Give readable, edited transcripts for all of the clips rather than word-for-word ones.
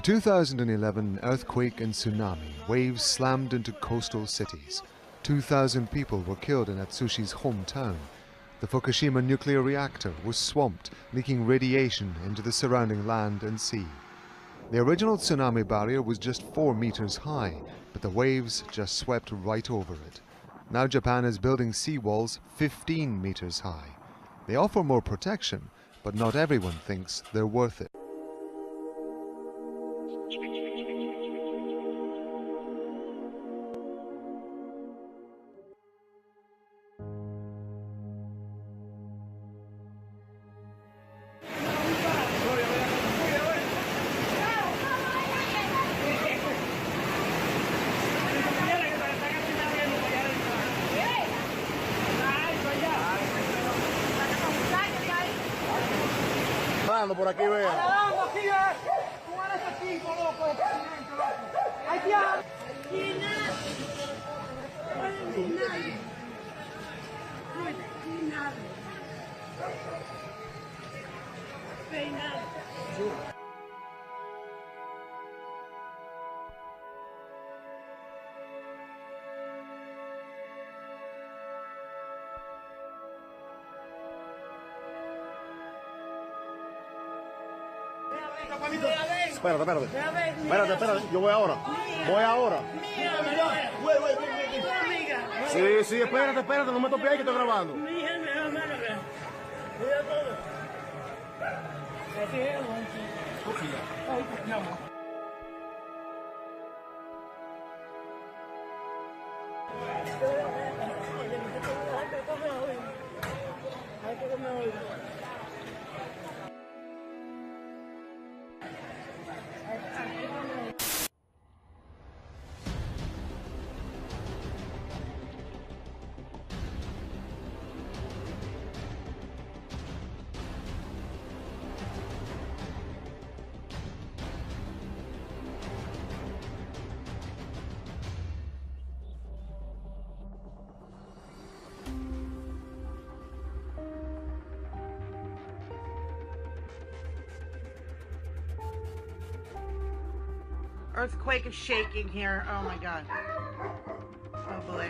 2011 earthquake and tsunami, waves slammed into coastal cities. 2,000 people were killed in Atsushi's hometown. The Fukushima nuclear reactor was swamped, leaking radiation into the surrounding land and sea. The original tsunami barrier was just 4 meters high, but the waves just swept right over it. Now Japan is building seawalls 15 meters high. They offer more protection, but not everyone thinks they're worth it. Por aquí, vea. Espérate, yo voy ahora. Sí, espérate, no me toques ahí que estoy grabando. Earthquake is shaking here. Oh my God. Oh boy.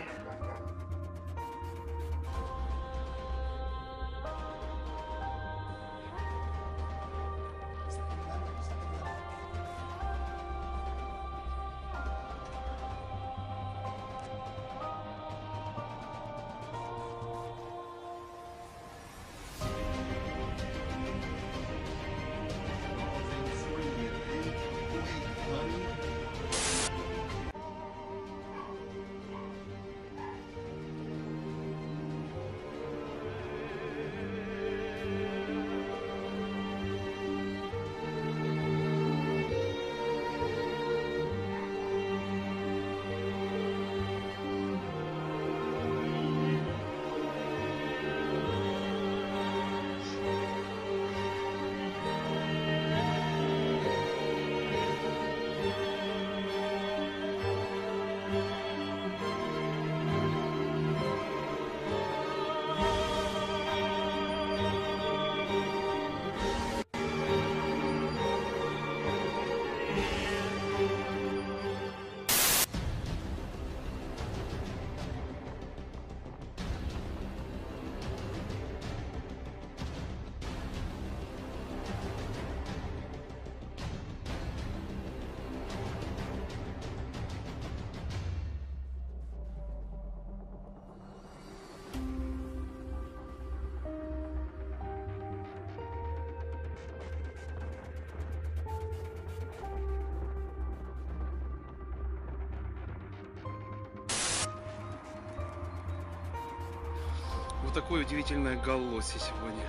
Вот такое удивительное галлоси сегодня.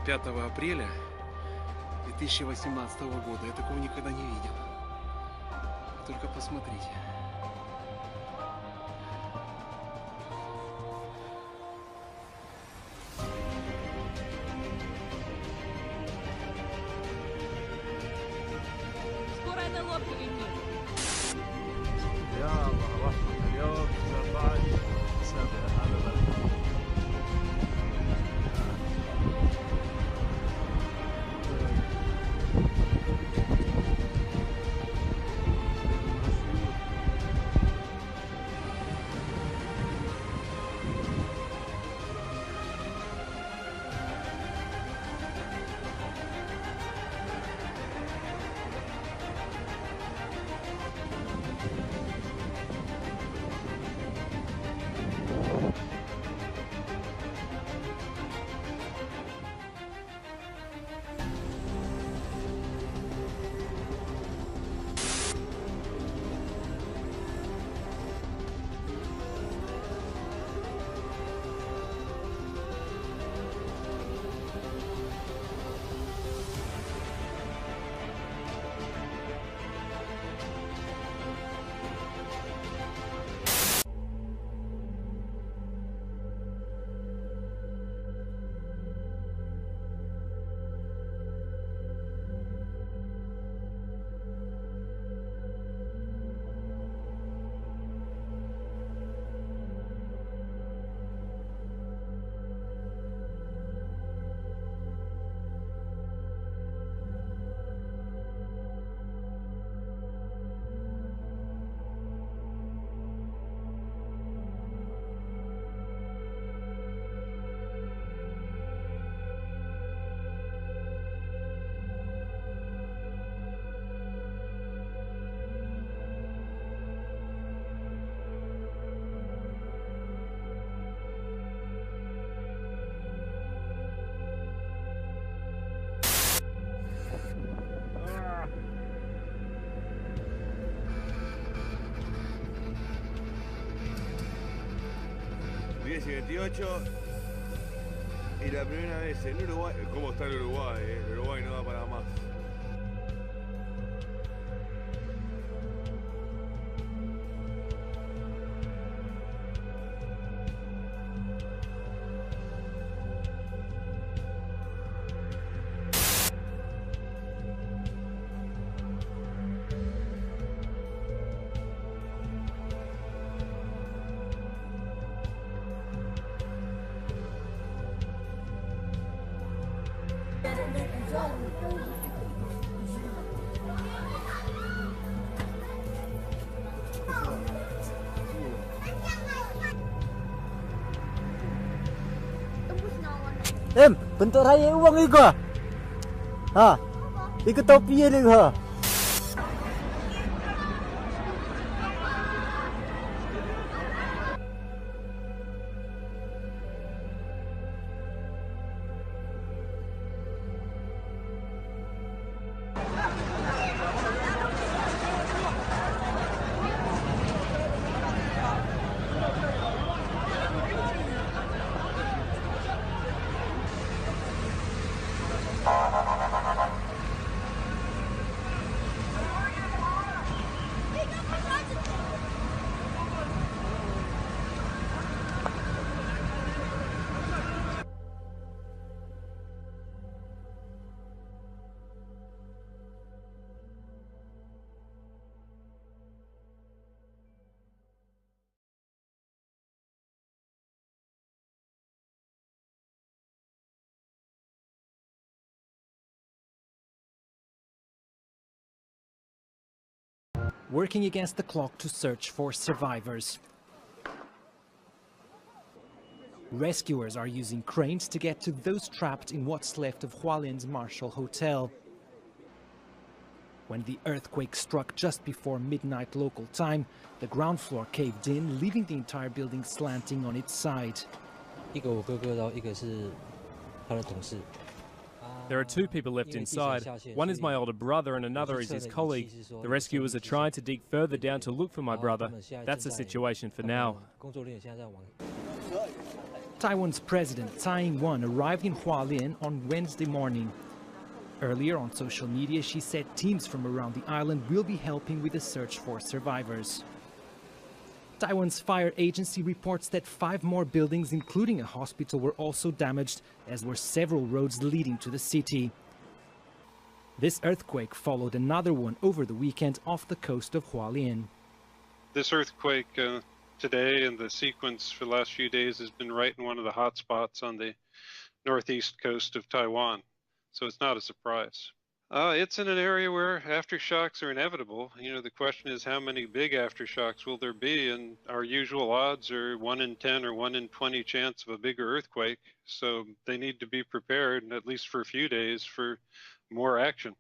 5 апреля 2018 года. Я такого никогда не видел. Только посмотрите. Скоро эта лодка летит. 1978 y la primera vez en Uruguay. ¿Cómo está el Uruguay? El Uruguay no da para más. Bentuk raya uang ni kau? Ha? Ikut topi ni kau? Working against the clock to search for survivors. Rescuers are using cranes to get to those trapped in what's left of Hualien's Marshall Hotel. When the earthquake struck just before midnight local time, the ground floor caved in, leaving the entire building slanting on its side. There are two people left inside. One is my older brother and another is his colleague. The rescuers are trying to dig further down to look for my brother. That's the situation for now. Taiwan's President Tsai Ing-wen arrived in Hualien on Wednesday morning. Earlier on social media, she said teams from around the island will be helping with the search for survivors. Taiwan's fire agency reports that 5 more buildings, including a hospital, were also damaged, as were several roads leading to the city. This earthquake followed another one over the weekend off the coast of Hualien. This earthquake today and the sequence for the last few days has been right in one of the hot spots on the northeast coast of Taiwan, so it's not a surprise. It's in an area where aftershocks are inevitable. You know, the question is how many big aftershocks will there be, and our usual odds are 1 in 10 or 1 in 20 chance of a bigger earthquake, so they need to be prepared, at least for a few days, for more action.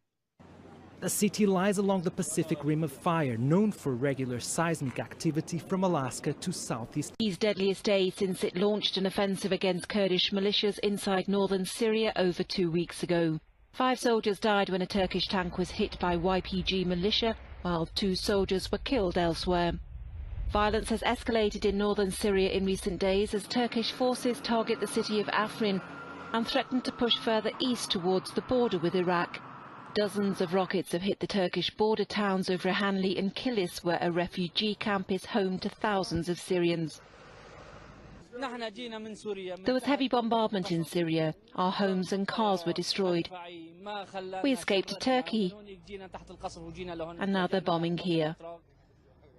The city lies along the Pacific Rim of Fire, known for regular seismic activity from Alaska to southeast. These deadliest days since it launched an offensive against Kurdish militias inside northern Syria over 2 weeks ago. 5 soldiers died when a Turkish tank was hit by YPG militia, while 2 soldiers were killed elsewhere. Violence has escalated in northern Syria in recent days as Turkish forces target the city of Afrin and threaten to push further east towards the border with Iraq. Dozens of rockets have hit the Turkish border towns of Rehanli and Kilis, where a refugee camp is home to thousands of Syrians. There was heavy bombardment in Syria. Our homes and cars were destroyed. We escaped to Turkey, and now they're bombing here.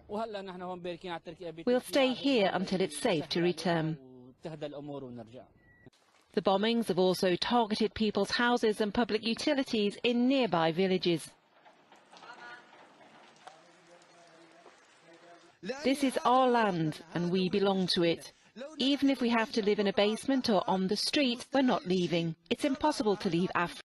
We'll stay here until it's safe to return. The bombings have also targeted people's houses and public utilities in nearby villages. This is our land, and we belong to it. Even if we have to live in a basement or on the street, we're not leaving. It's impossible to leave Africa.